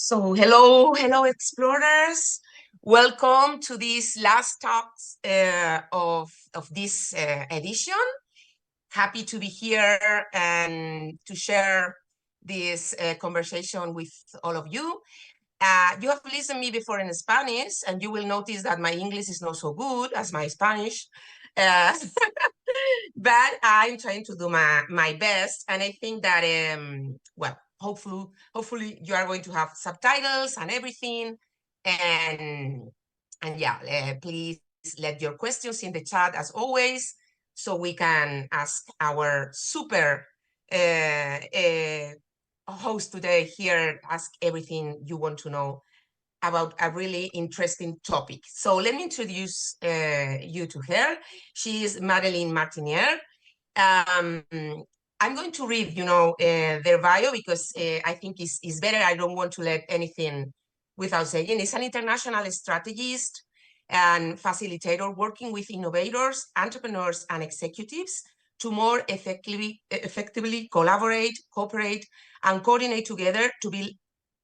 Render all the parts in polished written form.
So hello, explorers. Welcome to this last talks of this edition. Happy to be here and to share this conversation with all of you. You have listened me before in Spanish, and you will notice that my English is not so good as my Spanish. Uh, but I'm trying to do my best, and I think that well, hopefully you are going to have subtitles and everything, and yeah, please let your questions in the chat as always, so we can ask our super host today here, ask everything you want to know about a really interesting topic. So let me introduce you to her. She is Madelynn Martiniere. I'm going to read, their bio because I think it's better. I don't want to let anything without saying. It's an international strategist and facilitator working with innovators, entrepreneurs, and executives to more effectively collaborate, cooperate, and coordinate together to build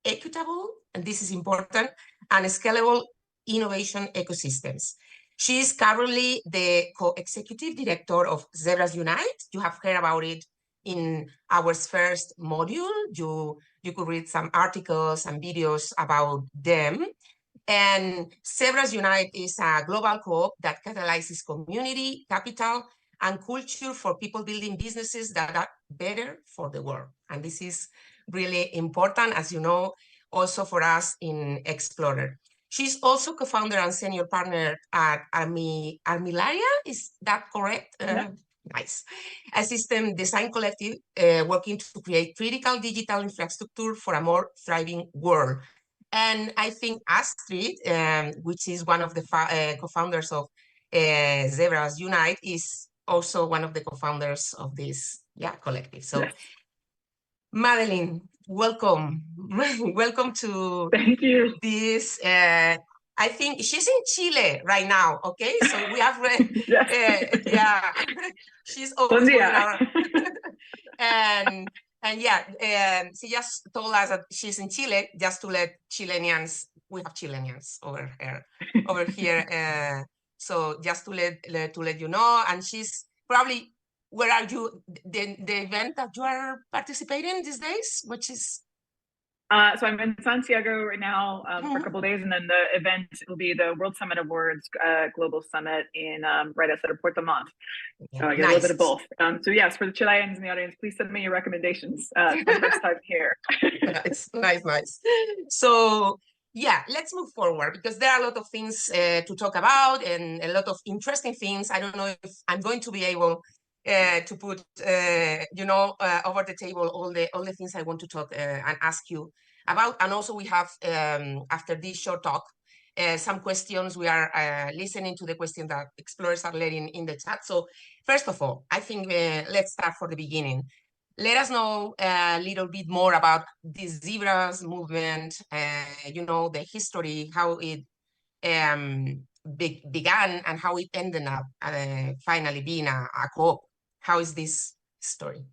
equitable, and this is important, and scalable innovation ecosystems. She is currently the co-executive director of Zebras Unite. You have heard about it in our first module. You could read some articles and videos about them. And Zebras Unite is a global co-op that catalyzes community, capital, and culture for people building businesses that are better for the world. And this is really important, as you know, also for us in Explorer. She's also co-founder and senior partner at Armillaria. Is that correct? Yeah. Nice. A system design collective working to create critical digital infrastructure for a more thriving world. And I think Astrid, which is one of the co-founders of Zebras Unite, is also one of the co-founders of this collective. So, yes. Madelynn, welcome. Welcome to Thank you. This. I think she's in Chile right now. Okay, so we have she's always bon our and she just told us that she's in Chile, just to let Chileans, we have Chileans over here. So just to let you know, and she's probably, where are you? The event that you are participating these days, which is? So I'm in Santiago right now for a couple of days, and then the event will be the World Summit Awards Global Summit in right outside of Puerto Montt. So I get a little bit of both. So yes, for the Chileans in the audience, please send me your recommendations. It's my first time here. It's nice. So yeah, let's move forward, because there are a lot of things to talk about and a lot of interesting things. I don't know if I'm going to be able to put over the table all the things I want to talk and ask you about. And also we have after this short talk some questions. We are listening to the questions that explorers are letting in the chat. So first of all, I think let's start for the beginning. Let us know a little bit more about this Zebras movement, the history, how it began and how it ended up finally being a co-op. How is this story?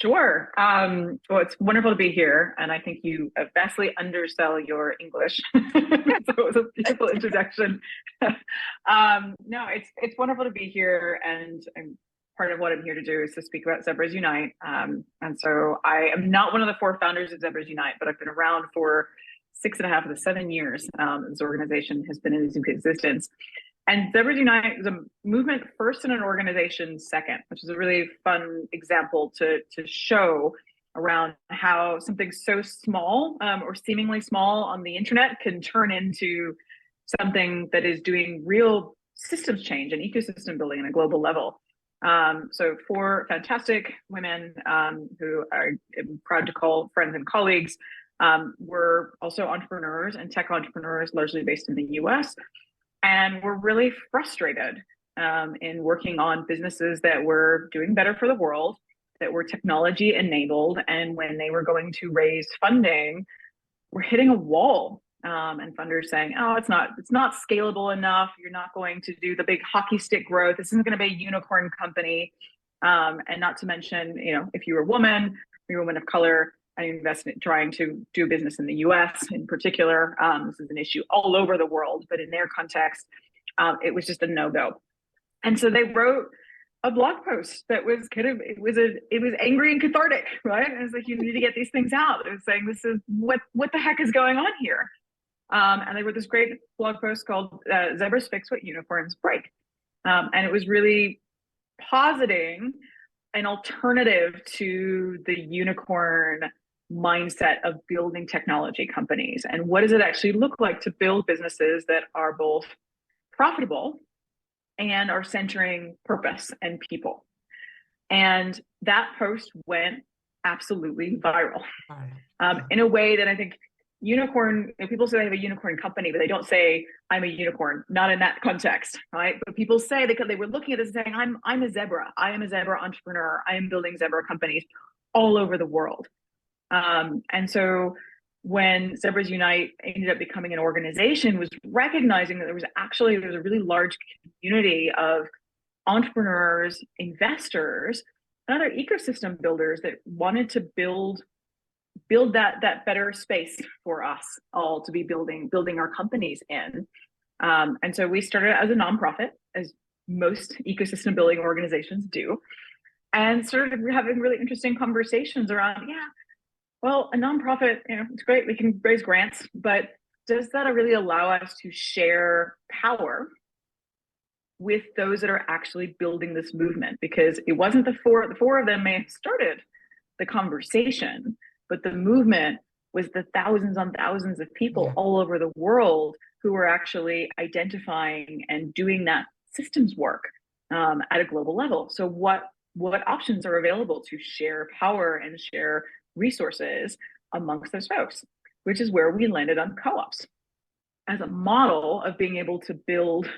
Sure. Well, it's wonderful to be here, and I think you vastly undersell your English. So it was a beautiful introduction. No, it's wonderful to be here, and part of what I'm here to do is to speak about Zebras Unite. And so I am not one of the 4 founders of Zebras Unite, but I've been around for 6.5 of the 7 years this organization has been in existence. And Zebras Unite is a movement first and an organization second, which is a really fun example to show around how something so small or seemingly small on the internet can turn into something that is doing real systems change and ecosystem building on a global level. So 4 fantastic women who I'm proud to call friends and colleagues, were also entrepreneurs and tech entrepreneurs, largely based in the US. And we're really frustrated in working on businesses that were doing better for the world, that were technology enabled. And when they were going to raise funding, we're hitting a wall. And funders saying, oh, it's not scalable enough. You're not going to do the big hockey stick growth. This isn't going to be a unicorn company. And not to mention, if you're a woman of color, investment trying to do business in the US in particular. This is an issue all over the world, but in their context, it was just a no-go. And so they wrote a blog post that was kind of, it was angry and cathartic, right? And it's like, you need to get these things out. It was saying, this is what the heck is going on here? And they wrote this great blog post called Zebras Fix What Unicorns Break. And it was really positing an alternative to the unicorn mindset of building technology companies. And what does it actually look like to build businesses that are both profitable and are centering purpose and people? And that post went absolutely viral in a way that I think unicorn, people say they have a unicorn company, but they don't say I'm a unicorn, not in that context, right? But people say, because they were looking at this and saying, I'm a zebra, I am a zebra entrepreneur, I am building zebra companies all over the world. And so when Zebras Unite ended up becoming an organization, was recognizing that there was a really large community of entrepreneurs, investors, and other ecosystem builders that wanted to build that better space for us all to be building our companies in. And so we started as a nonprofit, as most ecosystem building organizations do, and started having really interesting conversations around, well, a nonprofit, it's great, we can raise grants, but does that really allow us to share power with those that are actually building this movement? Because it wasn't the four of them may have started the conversation, but the movement was the thousands on thousands of people all over the world who were actually identifying and doing that systems work at a global level. So what options are available to share power and share resources amongst those folks, which is where we landed on co-ops as a model of being able to build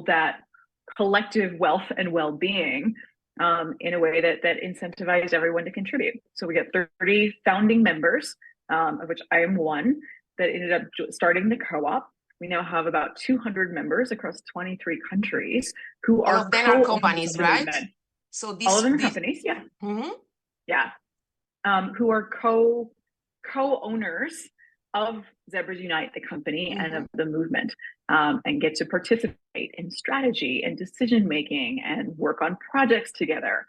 that collective wealth and well-being in a way that incentivized everyone to contribute. So we got 30 founding members, of which I am one, that ended up starting the co-op. We now have about 200 members across 23 countries who all of them are companies, right? So all of them are companies, yeah. Mm-hmm. Yeah. Who are co-owners of Zebras Unite, the company, and of the movement, and get to participate in strategy and decision making and work on projects together.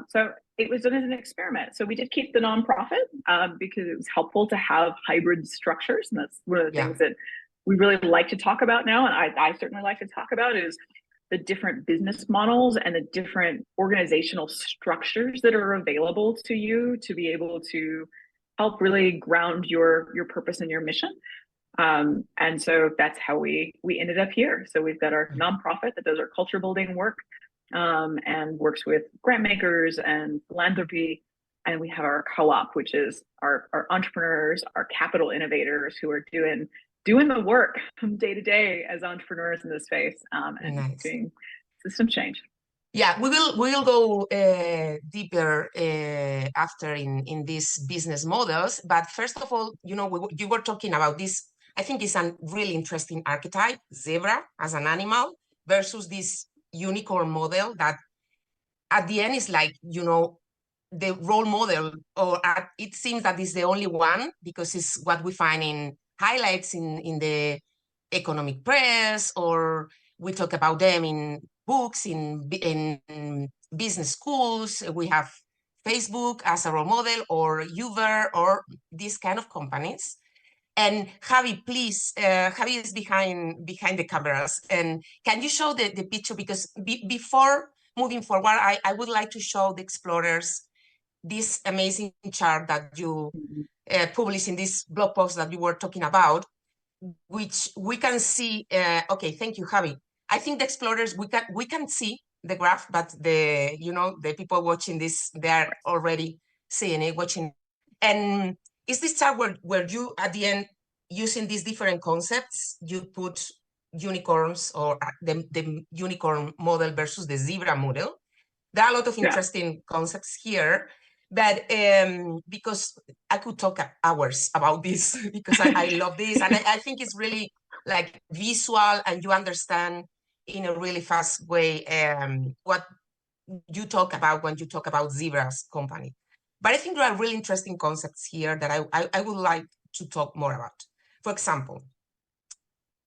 So it was done as an experiment. So we did keep the nonprofit because it was helpful to have hybrid structures, and that's one of the things that we really like to talk about now, and I certainly like to talk about, is the different business models and the different organizational structures that are available to you to be able to help really ground your purpose and your mission. And so that's how we ended up here. So we've got our nonprofit that does our culture building work and works with grant makers and philanthropy. And we have our co-op, which is our entrepreneurs, our capital innovators who are doing the work from day to day as entrepreneurs in this space and doing system change. Yeah, we will go deeper after in these business models. But first of all, you were talking about this. I think it's a really interesting archetype, zebra as an animal versus this unicorn model that at the end is like, the role model, or it seems that it's the only one because it's what we find in highlights in the economic press, or we talk about them in books, in business schools. We have Facebook as a role model, or Uber, or these kind of companies. And Javi, please, Javi is behind the cameras. And can you show the picture? Because before moving forward, I would like to show the explorers this amazing chart that you published in this blog post that you were talking about, which we can see. Okay, thank you, Javi. I think the explorers, we can see the graph, but the people watching this, they are already seeing it, watching. And is this chart where you, at the end, using these different concepts, you put unicorns, or the unicorn model versus the zebra model? There are a lot of interesting concepts here, but because I could talk hours about this, because I love this, and I think it's really like visual, and you understand in a really fast way what you talk about when you talk about Zebra's company. But I think there are really interesting concepts here that I would like to talk more about. For example,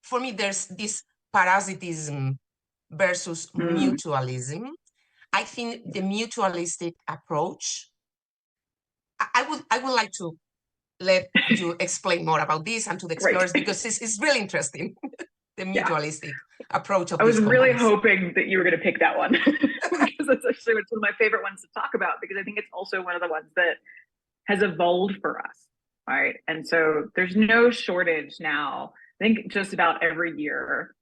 for me, there's this parasitism versus mutualism. I think the mutualistic approach, I would like to let you explain more about this and to the explorers, because it's really interesting, the mutualistic approach of I was these really companies. hoping that you were going to pick that one, because that's actually one of my favorite ones to talk about, because I think it's also one of the ones that has evolved for us, right? And so there's no shortage now. I think just about every year,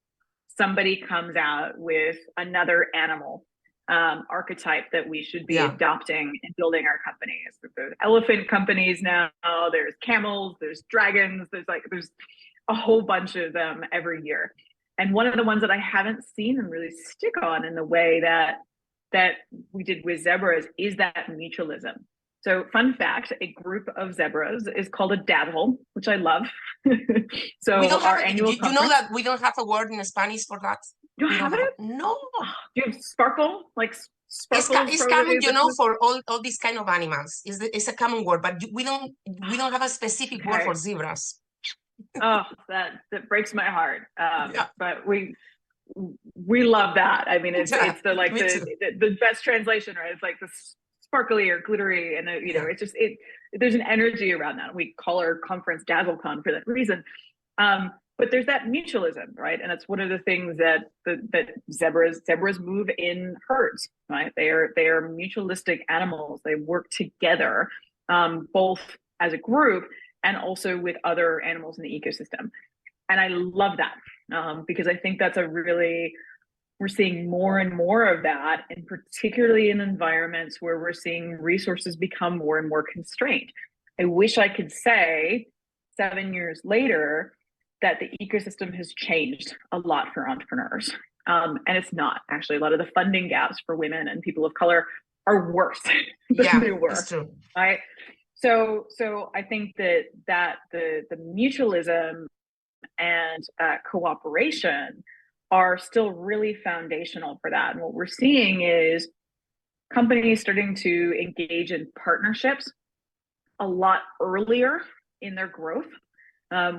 somebody comes out with another animal archetype that we should be adopting and building our companies. There's elephant companies now, there's camels, there's dragons, there's a whole bunch of them every year. And one of the ones that I haven't seen them really stick on in the way that we did with zebras is that mutualism. So fun fact, a group of zebras is called a daddle, which I love. So we don't our have annual you know that we don't have a word in Spanish for that? You don't have it? No. Do you have sparkle? Like sparkle? It's common, you know, for all these kind of animals. It's a common word, but we don't have a specific word for zebras. Oh, that breaks my heart. But we love that. I mean, it's the best translation, right? It's like the sparkly or glittery, and it's just there's an energy around that. We call our conference DazzleCon for that reason. But there's that mutualism, right? And it's one of the things that zebras move in herds, right? They are mutualistic animals. They work together, both as a group and also with other animals in the ecosystem. And I love that, because I think that's we're seeing more and more of that, and particularly in environments where we're seeing resources become more and more constrained. I wish I could say 7 years later that the ecosystem has changed a lot for entrepreneurs. And it's not. Actually, a lot of the funding gaps for women and people of color are worse than they were. That's true. Right? So I think that the mutualism and cooperation are still really foundational for that. And what we're seeing is companies starting to engage in partnerships a lot earlier in their growth,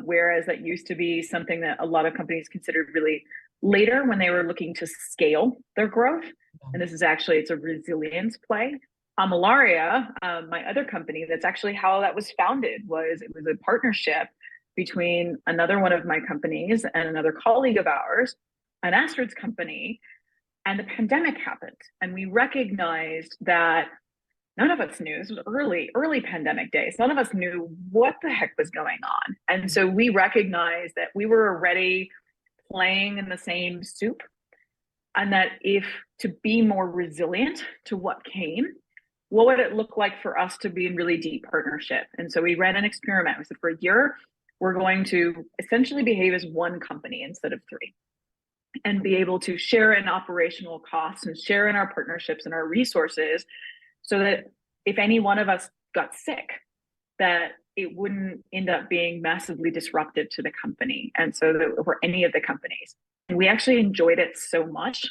whereas that used to be something that a lot of companies considered really later when they were looking to scale their growth. And this is actually, it's a resilience play. Malaria, my other company, that's actually how that was founded. It was a partnership between another one of my companies and another colleague of ours, an Astrid's company, and the pandemic happened. And we recognized that none of us knew. This was early pandemic days. None of us knew what the heck was going on. And so we recognized that we were already playing in the same soup, and that if to be more resilient to what came, what would it look like for us to be in really deep partnership? And so we ran an experiment. We said, for a year, we're going to essentially behave as one company instead of three, and be able to share in operational costs and share in our partnerships and our resources, so that if any one of us got sick, that it wouldn't end up being massively disruptive to the company, and so that for any of the companies. And we actually enjoyed it so much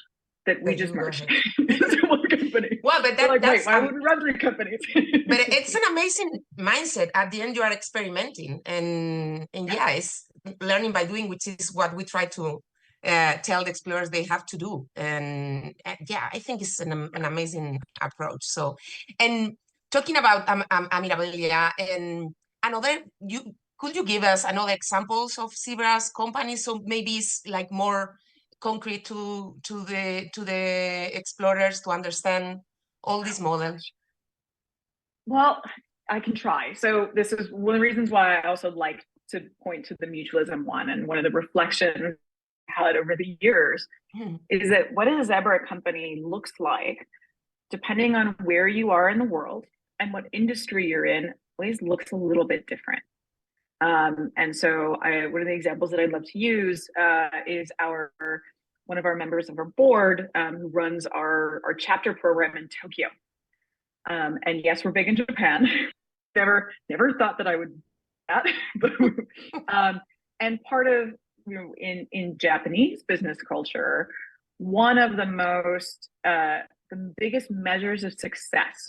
that we just merged into one company. Well, but that's why would we run 3 companies? But it's an amazing mindset. At the end, you are experimenting, and yeah, it's learning by doing, which is what we try to tell the explorers they have to do. And yeah, I think it's an amazing approach. So, and talking about Mirabilia, and could you give us another examples of zebras companies? So maybe it's like more concrete to the explorers to understand all these models. Well, I can try. So this is one of the reasons why I also like to point to the mutualism one, and one of the reflections I had over the years is that what a zebra company looks like, depending on where you are in the world and what industry you're in, always looks a little bit different. And so one of the examples that I'd love to use is one of our members of our board who runs our chapter program in Tokyo. And yes, we're big in Japan. Never thought that I would do that. But, and part of, in Japanese business culture, one of the biggest measures of success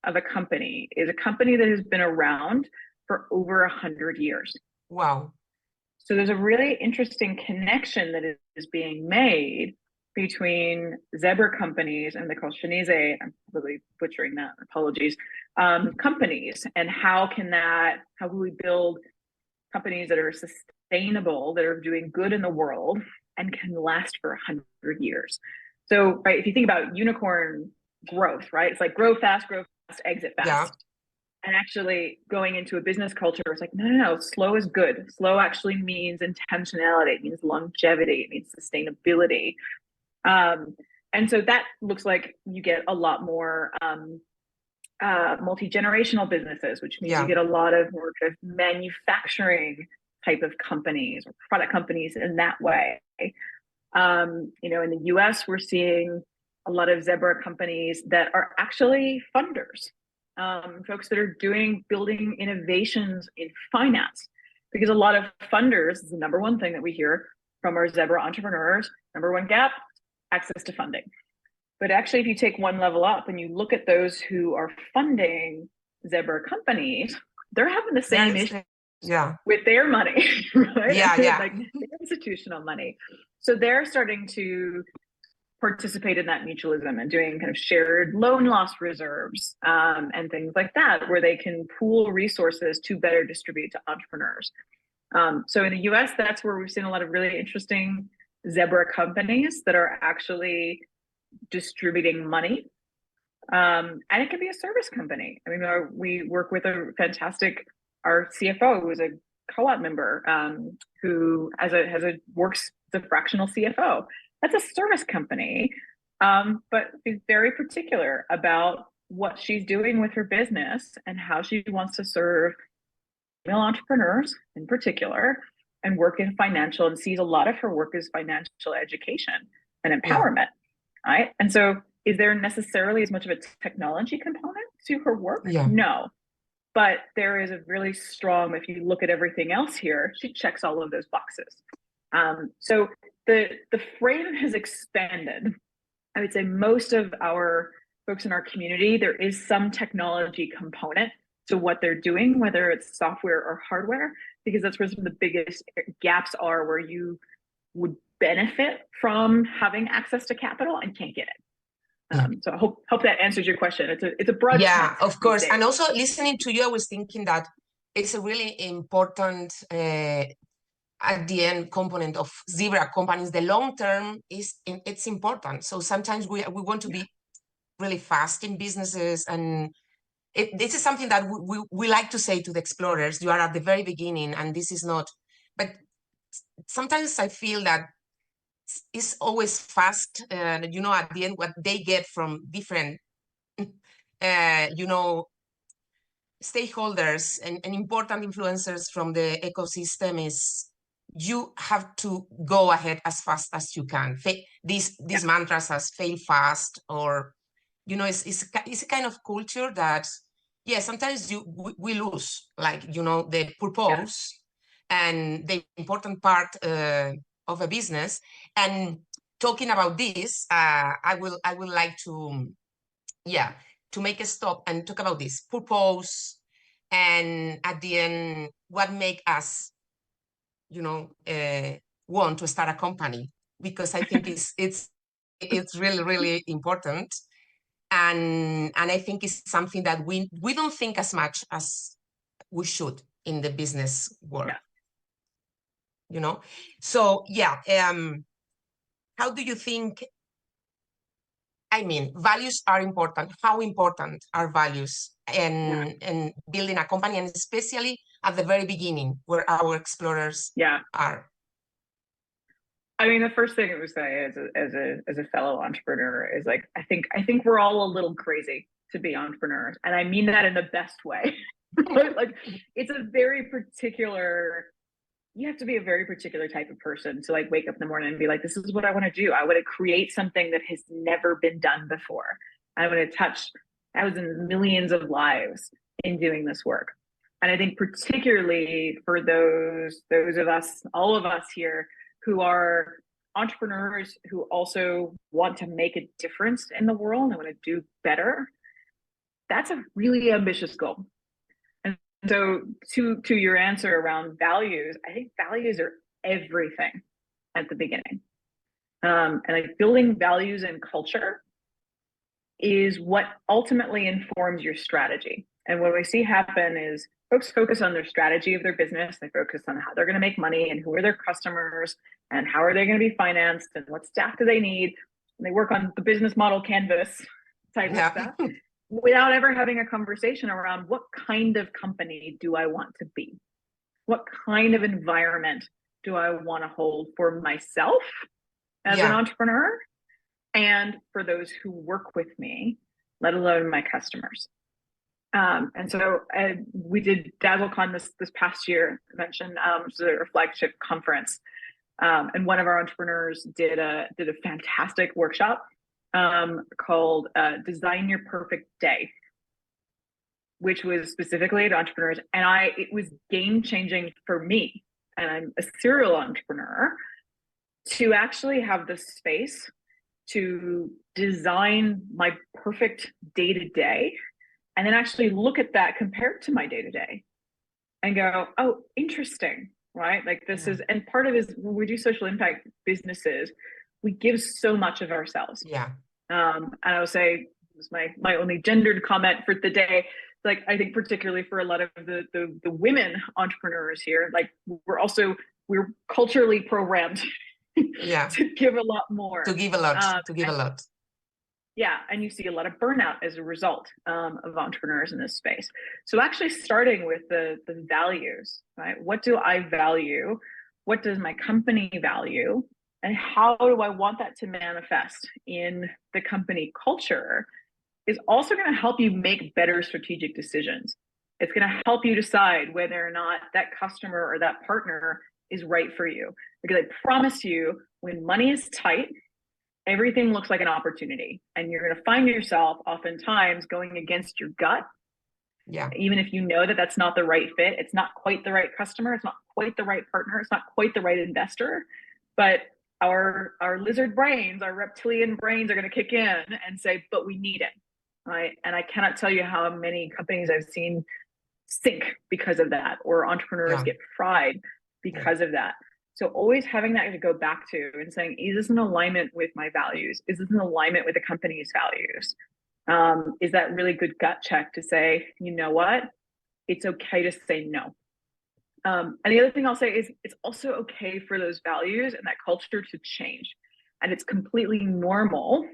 of a company is a company that has been around for over 100 years. Wow. So there's a really interesting connection that is being made between zebra companies and the Chinese, I'm really butchering that, apologies, companies, and how can we build companies that are sustainable, that are doing good in the world and can last for 100 years. So, right, if you think about unicorn growth, right, it's like grow fast, exit fast. Yeah. And actually going into a business culture, it's like, no, slow is good. Slow actually means intentionality. It means longevity. It means sustainability. And so that looks like you get a lot more multi-generational businesses, which means you get a lot of more kind of manufacturing type of companies or product companies in that way. In the US, we're seeing a lot of zebra companies that are actually funders, folks that are building innovations in finance, because a lot of funders is the number one thing that we hear from our zebra entrepreneurs. Number one gap, access to funding. But actually, if you take one level up and you look at those who are funding zebra companies, they're having the same issue with their money, right? Like their institutional money. So they're starting to participate in that mutualism and doing kind of shared loan loss reserves and things like that, where they can pool resources to better distribute to entrepreneurs. So in the US, that's where we've seen a lot of really interesting zebra companies that are actually distributing money. And it can be a service company. I mean, we work with our CFO, who is a co-op member, who works as a fractional CFO. That's a service company, but she's very particular about what she's doing with her business and how she wants to serve female entrepreneurs in particular, and work in financial, and sees a lot of her work as financial education and empowerment, right? And so is there necessarily as much of a technology component to her work? No. But there is a really strong, if you look at everything else here, she checks all of those boxes. So the frame has expanded. I would say most of our folks in our community, there is some technology component to what they're doing, whether it's software or hardware, because that's where some of the biggest gaps are, where you would benefit from having access to capital and can't get it. So I hope that answers your question. It's a broad term, of course. And also listening to you, I was thinking that it's a really important at the end component of zebra companies. The long term it's important. So sometimes we want to be really fast in businesses, and this is something that we like to say to the explorers. You are at the very beginning, and this is not. But sometimes I feel that it's always fast. At the end, what they get from different, stakeholders and important influencers from the ecosystem is you have to go ahead as fast as you can. These mantras as fail fast, or it's a kind of culture that sometimes we lose, like the purpose and the important part of a business. And talking about this, I would like to make a stop and talk about this purpose, and at the end, what make us, want to start a company, because I think it's really, really important. And I think it's something that we don't think as much as we should in the business world. So how do you think, values are important? How important are values in building a company, and especially at the very beginning where our explorers are? I mean, the first thing I would say as a fellow entrepreneur is, like, I think we're all a little crazy to be entrepreneurs, and I mean that in the best way. Like, it's a very particular. You have to be a very particular type of person to, like, wake up in the morning and be like, this is what I want to do. I want to create something that has never been done before. I want to touch thousands, millions of lives in doing this work. And I think particularly for those of us, all of us here, who are entrepreneurs who also want to make a difference in the world and want to do better, that's a really ambitious goal. And so to your answer around values, I think values are everything at the beginning. And like building values and culture is what ultimately informs your strategy. And what we see happen is folks focus on their strategy of their business. They focus on how they're going to make money and who are their customers and how are they going to be financed and what staff do they need. And they work on the business model canvas type of stuff without ever having a conversation around what kind of company do I want to be? What kind of environment do I want to hold for myself as an entrepreneur and for those who work with me, let alone my customers? And so we did DazzleCon this past year, I mentioned, which is our flagship conference. And one of our entrepreneurs did a fantastic workshop called Design Your Perfect Day, which was specifically to entrepreneurs. And it was game-changing for me, and I'm a serial entrepreneur, to actually have the space to design my perfect day-to-day and then actually look at that compared to my day-to-day and go, oh, interesting, right? Like this is, and part of it is when we do social impact businesses, we give so much of ourselves. And I would say, this is my only gendered comment for the day, like I think particularly for a lot of the women entrepreneurs here, like we're culturally programmed to give a lot more. To give a lot. Yeah, and you see a lot of burnout as a result of entrepreneurs in this space. So actually starting with the values, right? What do I value? What does my company value? And how do I want that to manifest in the company culture is also going to help you make better strategic decisions. It's going to help you decide whether or not that customer or that partner is right for you. Because I promise you, when money is tight, everything looks like an opportunity, and you're going to find yourself oftentimes going against your gut. Even if you know that that's not the right fit, it's not quite the right customer, it's not quite the right partner, it's not quite the right investor, but our lizard brains, our reptilian brains are going to kick in and say, but we need it, right? And I cannot tell you how many companies I've seen sink because of that, or entrepreneurs get fried because of that. So always having that to go back to and saying, is this in alignment with my values? Is this in alignment with the company's values? Is that really good gut check to say, you know what? It's okay to say no. And the other thing I'll say is it's also okay for those values and that culture to change. And it's completely normal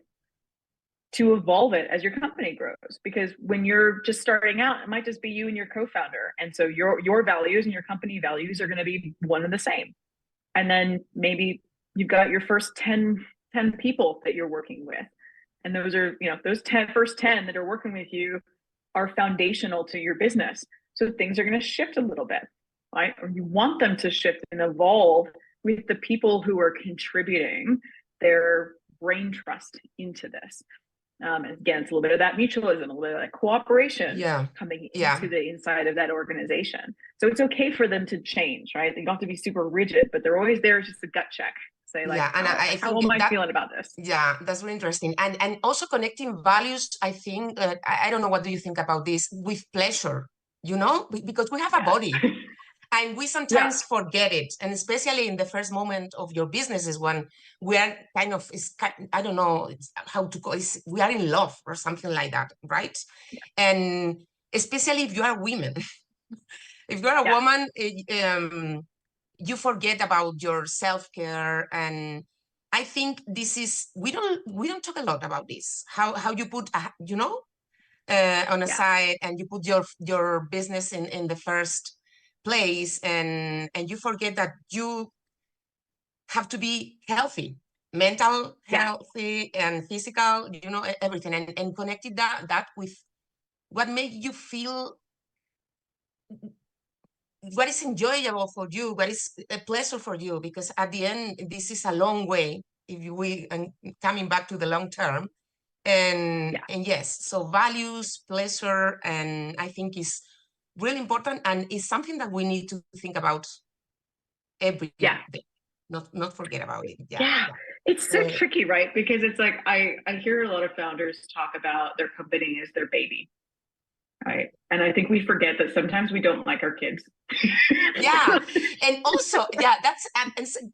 to evolve it as your company grows, because when you're just starting out, it might just be you and your co-founder. And so your values and your company values are going to be one and the same. And then maybe you've got your first 10 people that you're working with. And those are, those first 10 that are working with you are foundational to your business. So things are going to shift a little bit, right? Or you want them to shift and evolve with the people who are contributing their brain trust into this. And again, it's a little bit of that mutualism, a little bit of that cooperation coming into the inside of that organization. So it's okay for them to change, right? They don't have to be super rigid, but they're always there as just a gut check. Say like, and how am I feeling about this? Yeah, that's really interesting. And also connecting values, I think, I don't know, what do you think about this, with pleasure, because we have a body. And we sometimes forget it, and especially in the first moment of your business is when we are I don't know how to call it, we are in love or something like that, right? And especially if you are women, if you are a woman, you forget about your self-care. And I think this is, we don't talk a lot about this, how you put, on a side, and you put your business in the first place, and you forget that you have to be healthy, mental healthy and physical, everything, and connected that with what makes you feel, what is enjoyable for you, what is a pleasure for you, because at the end, this is a long way, and coming back to the long term. And yes, so values, pleasure, and I think is really important, and it's something that we need to think about every day. Not forget about it. It's so tricky, right? Because it's like I hear a lot of founders talk about their company as their baby, Right. And I think we forget that sometimes we don't like our kids. Yeah. And also, yeah,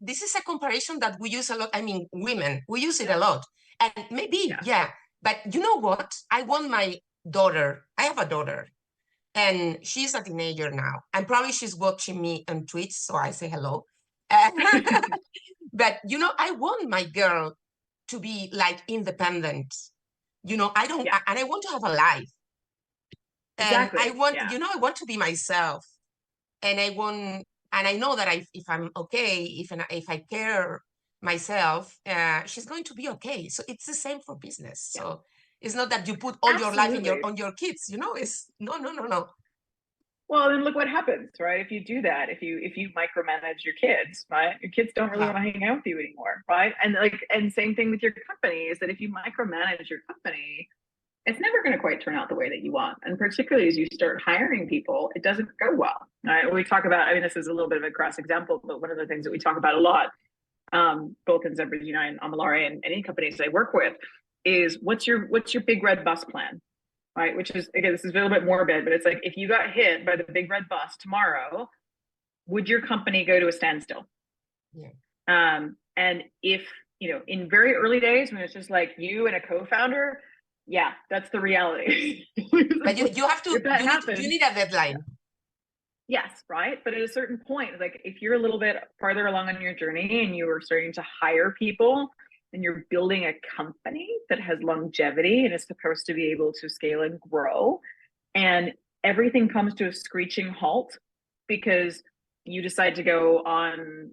this is a comparison that we use a lot. I mean, women, we use it a lot. And maybe, yeah. But you know what? I want my daughter, I have a daughter, and she's a teenager now. And probably she's watching me on Twitch, so I say hello. But, you know, I want my girl to be like independent. You know, I don't, and I want to have a life. And Exactly. I want, you know, I want to be myself. And I want, and I know that if I'm okay, if I care myself, she's going to be okay. So it's the same for business. So it's not that you put all your life in on your kids, you know, it's no. Well, then look what happens, right? If you do that, if you micromanage your kids, right? Your kids don't really want to hang out with you anymore, right? And same thing with your company is that if you micromanage your company, it's never going to quite turn out the way that you want. And particularly as you start hiring people, it doesn't go well. Right? We talk about, I mean, this is a little bit of a cross example, but one of the things that we talk about a lot, both in Zebras Unite and Amalare and any companies I work with, is what's your big red bus plan? Right? Which is, again, this is a little bit morbid, but it's like, if you got hit by the big red bus tomorrow, would your company go to a standstill? Yeah. And if, you know, in very early days when it's just like you and a co-founder, yeah, that's the reality. But you have to, you need a deadline. Yes, right. But at a certain point, like if you're a little bit farther along on your journey and you are starting to hire people and you're building a company that has longevity and is supposed to be able to scale and grow, and everything comes to a screeching halt because you decide to go on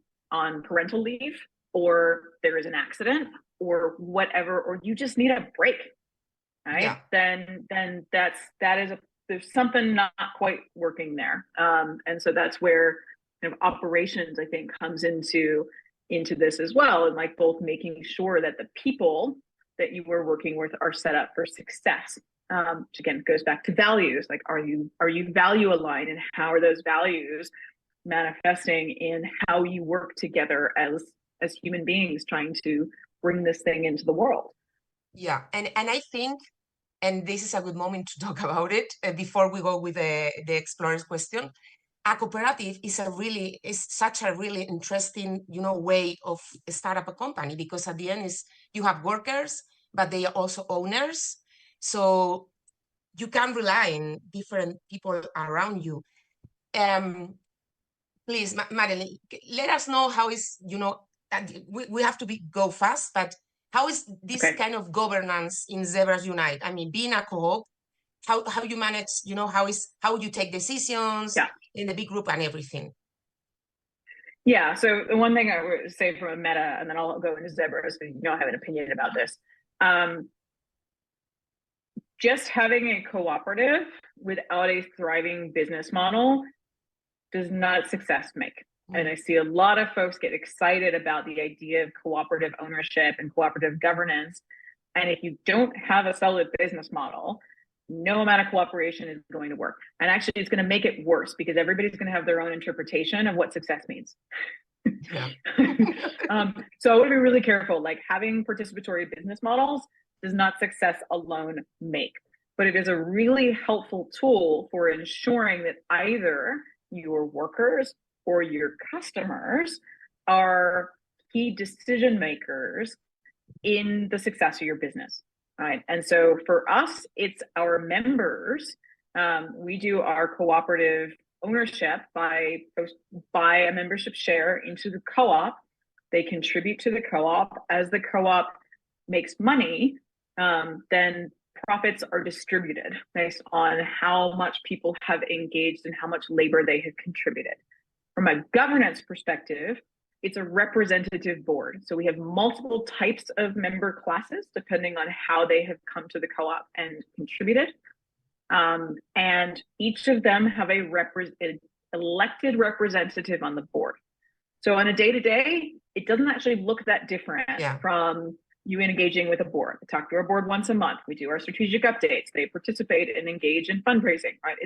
parental leave, or there is an accident or whatever, or you just need a break, right? Yeah. Then there's something not quite working there. And so that's where kind of operations, I think, comes into this as well. And like both making sure that the people that you were working with are set up for success. Which again goes back to values. Like, are you value aligned, and how are those values manifesting in how you work together as human beings trying to bring this thing into the world? Yeah, and I think, and this is a good moment to talk about it before we go with the explorer's question. A cooperative is such a really interesting, you know, way of start up a company, because at the end is you have workers, but they are also owners. So you can rely on different people around you. Please, Madelynn, let us know how is, you know, we have to go fast, but how is this kind of governance in Zebras Unite? I mean, being a co-op, how you manage, you know, how you take decisions in the big group and everything? Yeah, so the one thing I would say from a meta, and then I'll go into Zebras, but you know, I have an opinion about this. Just having a cooperative without a thriving business model does not success make. And I see a lot of folks get excited about the idea of cooperative ownership and cooperative governance. And if you don't have a solid business model, no amount of cooperation is going to work. And actually, it's going to make it worse because everybody's going to have their own interpretation of what success means. Yeah. So I would be really careful. Like, having participatory business models does not success alone make, but it is a really helpful tool for ensuring that either your workers or your customers are key decision makers in the success of your business, right? And so for us, it's our members. We do our cooperative ownership by a membership share into the co-op. They contribute to the co-op. As the co-op makes money, then profits are distributed based on how much people have engaged and how much labor they have contributed. From a governance perspective, it's a representative board. So we have multiple types of member classes depending on how they have come to the co-op and contributed. And each of them have a elected representative on the board. So on a day-to-day, it doesn't actually look that different from you engaging with a board. We talk to our board once a month. We do our strategic updates. They participate and engage in fundraising, right?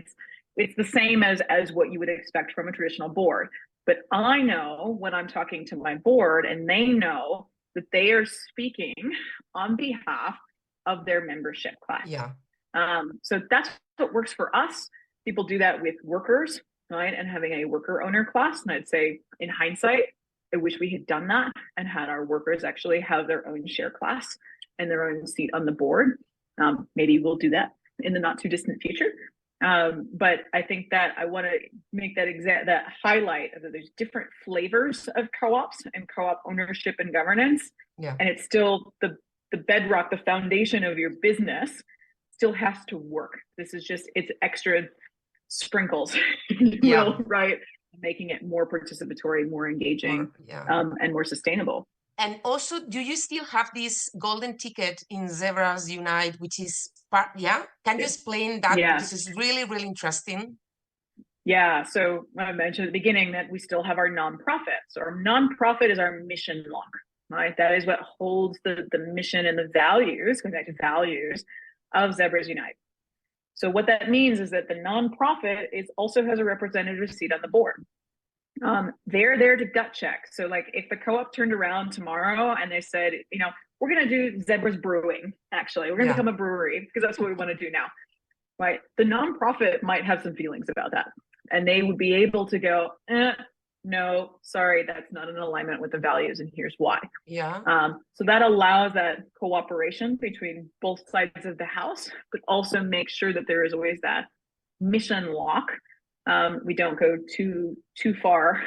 It's the same as what you would expect from a traditional board. But I know when I'm talking to my board, and they know that they are speaking on behalf of their membership class. Yeah. So that's what works for us. People do that with workers, right? And having a worker owner class. And I'd say in hindsight, I wish we had done that and had our workers actually have their own share class and their own seat on the board. Maybe we'll do that in the not too distant future. But I think that I want to make that highlight that there's different flavors of co-ops and co-op ownership and governance. Yeah. And it's still the bedrock, the foundation of your business still has to work. This is just, it's extra sprinkles, if you will, right? Making it more participatory, more engaging, and more sustainable. And also, do you still have this golden ticket in Zebras Unite, which is part, Can you explain that? Because it's really, really interesting. Yeah, so I mentioned at the beginning that we still have our nonprofit. So our nonprofit is our mission lock, right? That is what holds the mission and the values, going back to values, of Zebras Unite. So what that means is that the nonprofit also has a representative seat on the board. They're there to gut check. So like if the co-op turned around tomorrow and they said, we're going to do Zebras Brewing, actually, we're going to become a brewery because that's what we want to do now, right? The nonprofit might have some feelings about that. And they would be able to go, no, sorry, that's not in alignment with the values, and here's why. So that allows that cooperation between both sides of the house, but also make sure that there is always that mission lock. We don't go too far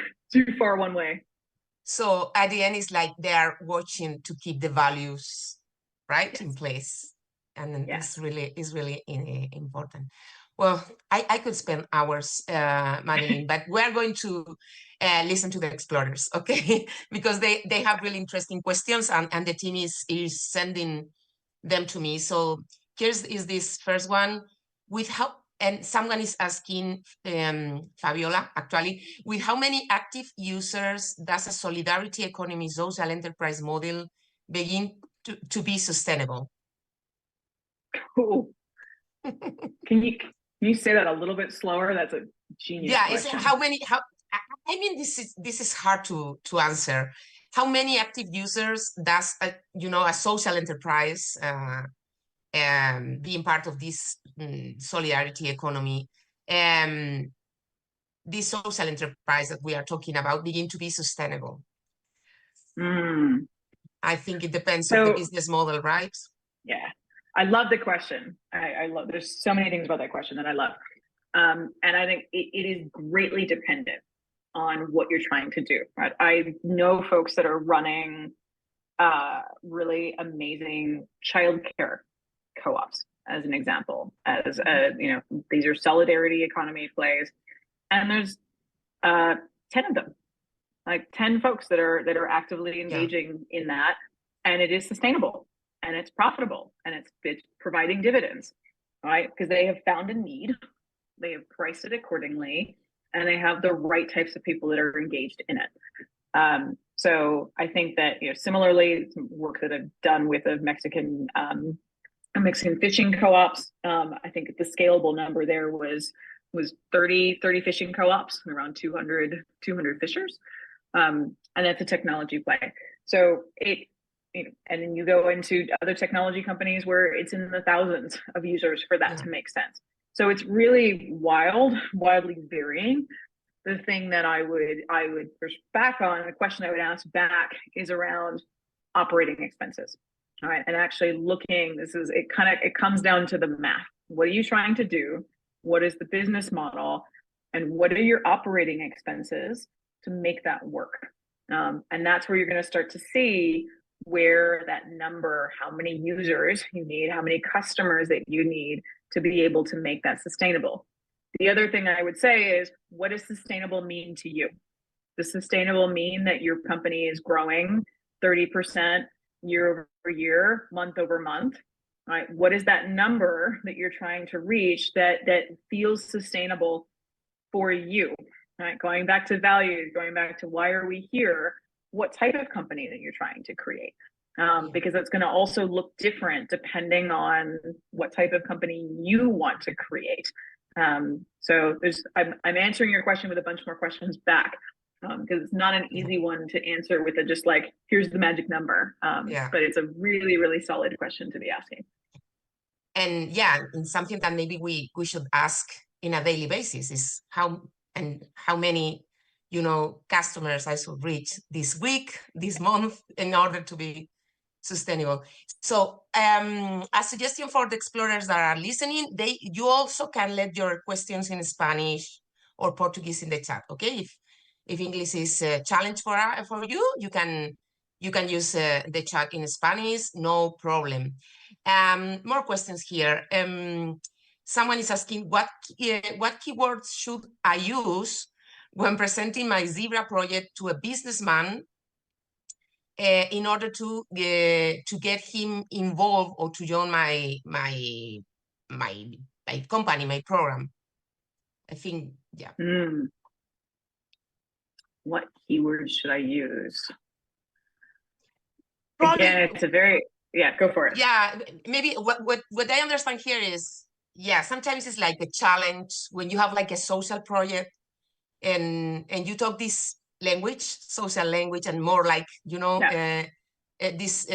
one way. So at the end, it's like they are watching to keep the values in place, and it's really important. Well, I could spend hours, Madelynn, but we're going to listen to the explorers, okay? Because they have really interesting questions, and the team is sending them to me. So here's this first one. And someone is asking, Fabiola, actually, with how many active users does a solidarity economy social enterprise model begin to be sustainable? Cool. Can you say that a little bit slower? That's a genius question. I mean, this is hard to answer. How many active users does a social enterprise being part of this solidarity economy, this social enterprise that we are talking about begin to be sustainable? I think it depends on the business model, right? Yeah, I love the question. I love, there's so many things about that question that I love. And I think it is greatly dependent on what you're trying to do, right? I know folks that are running really amazing childcare co-ops, as an example, as these are solidarity economy plays, and there's 10 of them, like 10 folks that are actively engaging in that, and it is sustainable and it's profitable and it's providing dividends, right? Because they have found a need, they have priced it accordingly, and they have the right types of people that are engaged in it. So I think that similarly, some work that I've done with a Mexican fishing co-ops. I think the scalable number there was 30 fishing co-ops and around 200 fishers. And that's a technology play. So and then you go into other technology companies where it's in the thousands of users for that to make sense. So it's really wildly varying. The thing that I would push back on, the question I would ask back is around operating expenses. All right, and actually looking, it comes down to the math. What are you trying to do? What is the business model? And what are your operating expenses to make that work? And that's where you're going to start to see where that number, how many users you need, how many customers that you need to be able to make that sustainable. The other thing I would say is, what does sustainable mean to you? Does sustainable mean that your company is growing 30% year over year, month over month, right? What is that number that you're trying to reach that feels sustainable for you, right? Going back to values, going back to why are we here? What type of company that you're trying to create? Because it's going to also look different depending on what type of company you want to create. So I'm answering your question with a bunch more questions back. Because it's not an easy one to answer with just like, here's the magic number. But it's a really, really solid question to be asking. And yeah, and something that maybe we should ask in a daily basis is how many, you know, customers I should reach this week, this month, in order to be sustainable. So a suggestion for the explorers that are listening, you also can let your questions in Spanish or Portuguese in the chat, okay? If English is a challenge for you, you can use the chat in Spanish, no problem. More questions here. Someone is asking what keywords should I use when presenting my Zebra project to a businessman in order to get him involved or to join my company, my program. I think, yeah. What keywords should I use? Probably, again, it's a very, yeah, go for it. Yeah, maybe what I understand here is, yeah, sometimes it's like a challenge when you have like a social project and you talk this language, social language, and more like, you know, this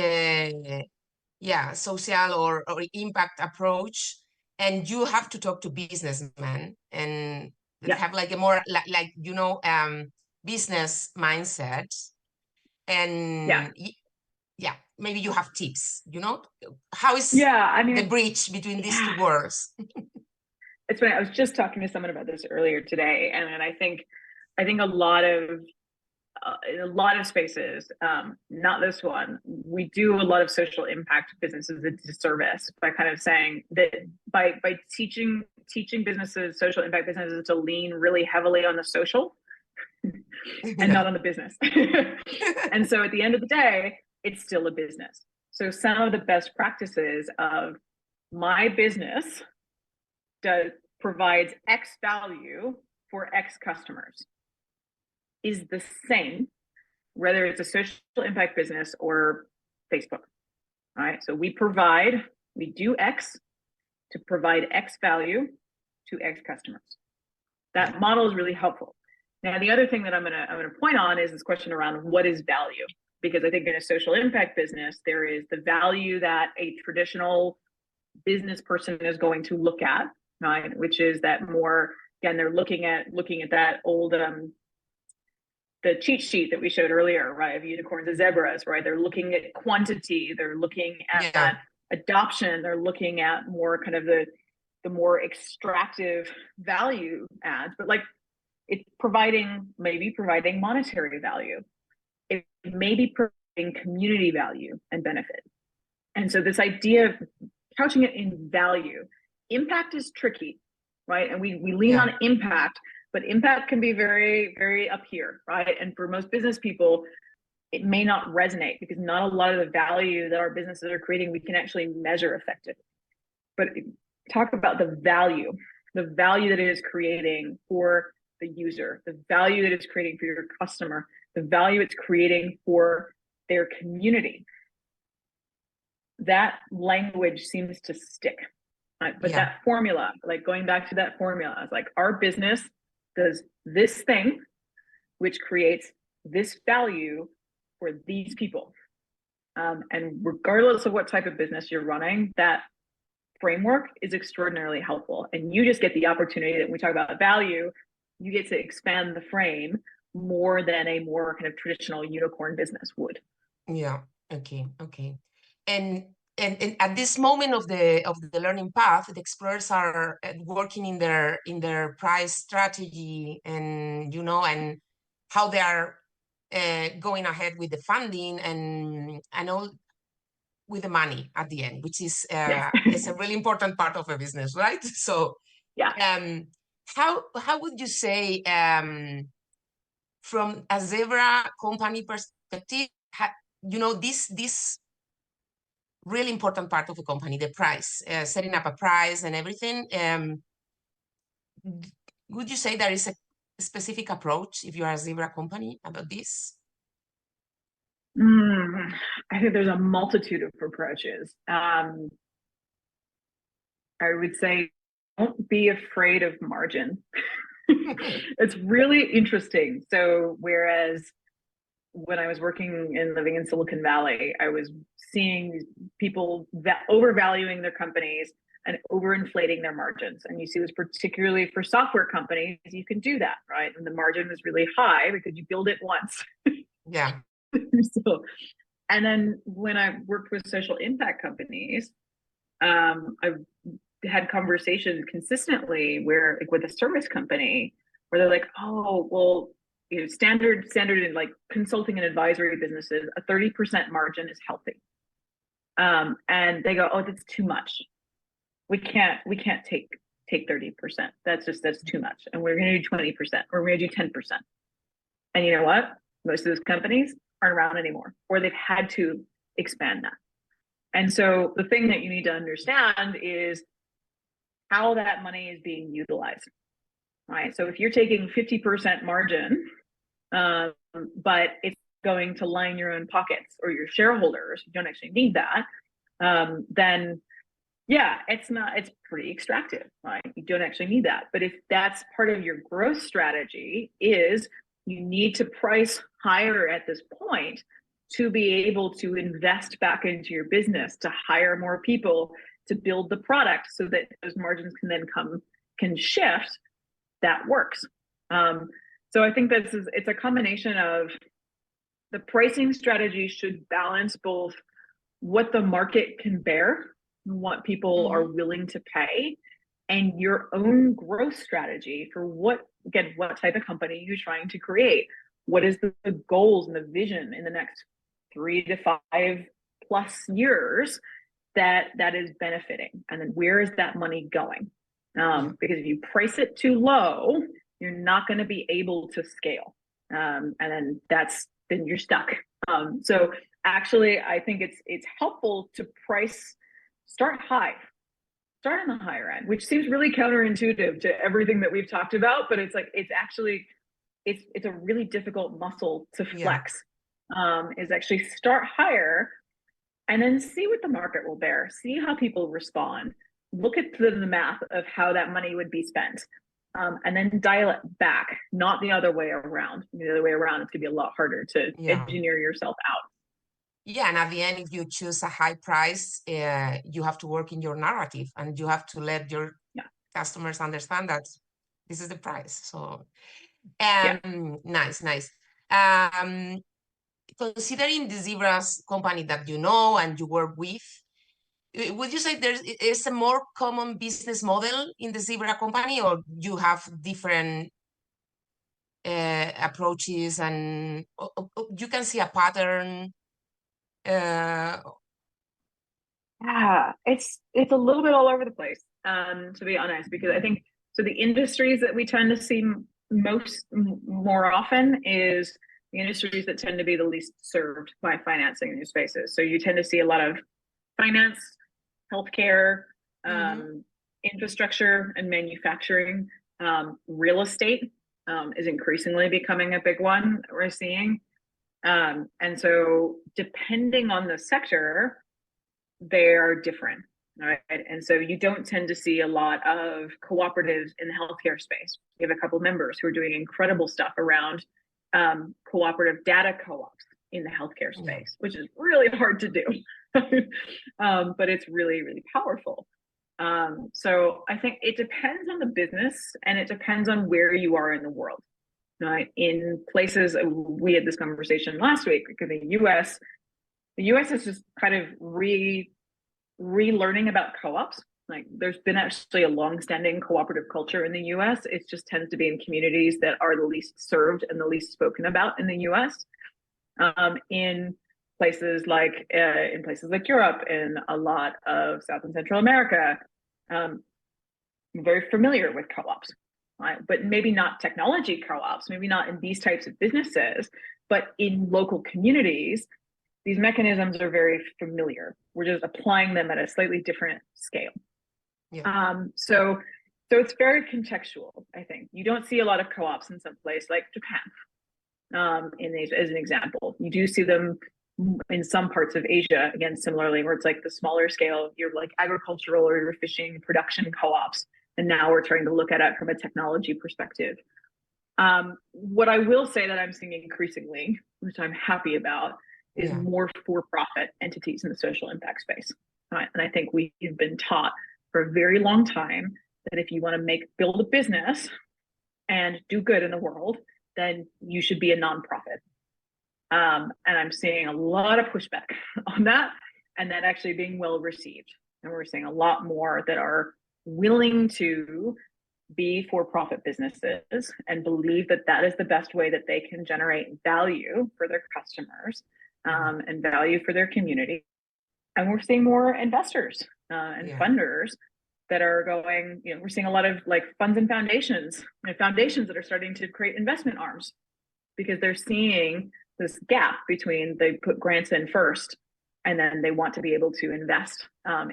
yeah, social or impact approach, and you have to talk to businessmen and have like a more like you know, business mindset. And yeah, maybe you have tips, you know, how is the bridge between these two worlds? It's funny, I was just talking to someone about this earlier today, and I think a lot of in a lot of spaces, not this one, we do a lot of social impact businesses a disservice by kind of saying that by teaching businesses, social impact businesses, to lean really heavily on the social and not on the business. And so at the end of the day, it's still a business. So some of the best practices of my business provides X value for X customers is the same, whether it's a social impact business or Facebook. All right. So we do X to provide X value to X customers. That model is really helpful. Now, the other thing that I'm gonna point on is this question around what is value, because I think in a social impact business, there is the value that a traditional business person is going to look at, right? Which is that more, again, they're looking at that old the cheat sheet that we showed earlier, right, of unicorns and zebras, right? They're looking at quantity, they're looking at that adoption, they're looking at more kind of the more extractive value adds, but like it's maybe providing monetary value. It may be providing community value and benefit. And so this idea of couching it in value, impact is tricky, right? And we lean on impact, but impact can be very, very up here, right? And for most business people, it may not resonate because not a lot of the value that our businesses are creating, we can actually measure effectively. But talk about the value that it is creating for the user, the value that it's creating for your customer, the value it's creating for their community. That language seems to stick. Right? But that formula, like going back to that formula, it's like our business does this thing, which creates this value for these people. And regardless of what type of business you're running, that framework is extraordinarily helpful. And you just get the opportunity that when we talk about value, you get to expand the frame more than a more kind of traditional unicorn business would. Yeah. Okay. And at this moment of the learning path, the explorers are working in their price strategy, and you know, and how they are going ahead with the funding and all, with the money at the end, which is is a really important part of a business, right? So how would you say, from a Zebra company perspective, you know, this really important part of a company, the price, setting up a price and everything, would you say there is a specific approach if you are a Zebra company about this? I think there's a multitude of approaches. I would say don't be afraid of margin. It's really interesting. So whereas when I was living in Silicon Valley, I was seeing people overvaluing their companies, and overinflating their margins. And you see this particularly for software companies, you can do that, right? And the margin is really high because you build it once. Yeah. So, and then when I worked with social impact companies, I've had conversations consistently where, like, with a service company, where they're like, oh, well, you know, standard in like consulting and advisory businesses, a 30% margin is healthy. And they go, oh, that's too much. We can't take 30%. That's too much. And we're going to do 20%, or we're going to do 10%. And you know what? Most of those companies aren't around anymore, or they've had to expand that. And so the thing that you need to understand is how that money is being utilized, right? So if you're taking 50% margin, but it's going to line your own pockets or your shareholders, you don't actually need that, then yeah, it's pretty extractive, right? You don't actually need that. But if that's part of your growth strategy, is you need to price higher at this point to be able to invest back into your business, to hire more people, to build the product so that those margins can shift, that works. So I think it's a combination of the pricing strategy should balance both what the market can bear, what people are willing to pay, and your own growth strategy for what type of company you're trying to create. What is the goals and the vision in the next 3 to 5 plus years that is benefiting, and then where is that money going? Because if you price it too low, you're not going to be able to scale, and then you're stuck. So actually, I think it's helpful to start high, start on the higher end, which seems really counterintuitive to everything that we've talked about, but it's a really difficult muscle to flex. Is actually start higher and then see what the market will bear, see how people respond, look at the math of how that money would be spent, and then dial it back, not the other way around. The other way around, it's gonna be a lot harder to engineer yourself out. Yeah, and at the end, if you choose a high price, you have to work in your narrative, and you have to let your customers understand that this is the price. So, nice. Considering the Zebra's company that you know and you work with, would you say is a more common business model in the Zebra company, or you have different approaches, and you can see a pattern? It's a little bit all over the place, to be honest, because I think so. The industries that we tend to see more often is the industries that tend to be the least served by financing in these spaces. So you tend to see a lot of finance, healthcare, infrastructure, and manufacturing. Real estate is increasingly becoming a big one we're seeing. And so depending on the sector, they are different, right? And so you don't tend to see a lot of cooperatives in the healthcare space. We have a couple of members who are doing incredible stuff around cooperative data co-ops in the healthcare space, which is really hard to do, but it's really, really powerful. So I think it depends on the business, and it depends on where you are in the world. Right? In places, we had this conversation last week, because the US is just kind of relearning about co-ops. Like, there's been actually a long-standing cooperative culture in the US. It just tends to be in communities that are the least served and the least spoken about in the US. In places like Europe and a lot of South and Central America, I'm very familiar with co-ops, right? But maybe not technology co-ops, maybe not in these types of businesses, but in local communities, these mechanisms are very familiar. We're just applying them at a slightly different scale. So it's very contextual, I think. You don't see a lot of co-ops in some place like Japan, as an example. You do see them in some parts of Asia, again, similarly, where it's like the smaller scale, you're like agricultural or your fishing production co-ops. And now we're trying to look at it from a technology perspective. What I will say that I'm seeing increasingly, which I'm happy about, is more for-profit entities in the social impact space. Right? And I think we've been taught for a very long time that if you want to build a business and do good in the world, then you should be a nonprofit. And I'm seeing a lot of pushback on that, and that actually being well received. And we're seeing a lot more that are willing to be for-profit businesses and believe that that is the best way that they can generate value for their customers, and value for their community. And we're seeing more investors and funders that are going, we're seeing a lot of like funds and foundations, foundations that are starting to create investment arms because they're seeing this gap between they put grants in first and then they want to be able to invest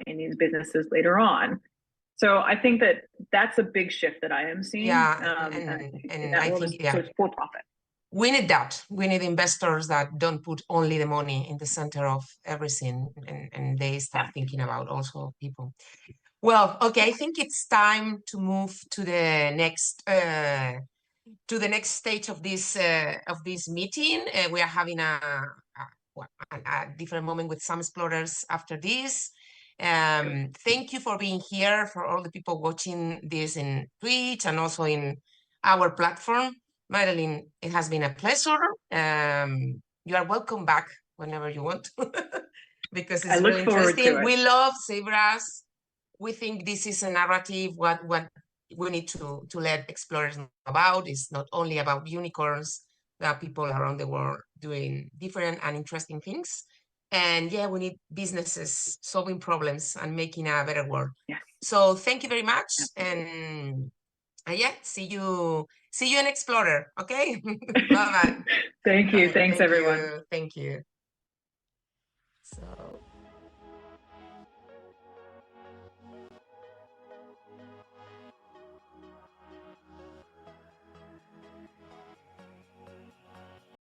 in these businesses later on. So I think that that's a big shift that I am seeing. And I think so it's for profit. We need that. We need investors that don't put only the money in the center of everything, and they start thinking about also people. Well, okay, I think it's time to move to the next stage of this meeting. We are having a different moment with some explorers after this. Thank you for being here, for all the people watching this in Twitch and also in our platform. Madelynn, it has been a pleasure. You are welcome back whenever you want because it's really interesting. We love zebras. We think this is a narrative. What we need to let explorers know about is not only about unicorns. There are people around the world doing different and interesting things. And yeah, we need businesses solving problems and making a better world. Yes. So thank you very much. And yeah, see you in Explorer. Okay. Bye-bye. Thank you. Thanks, everyone. Thank you. So.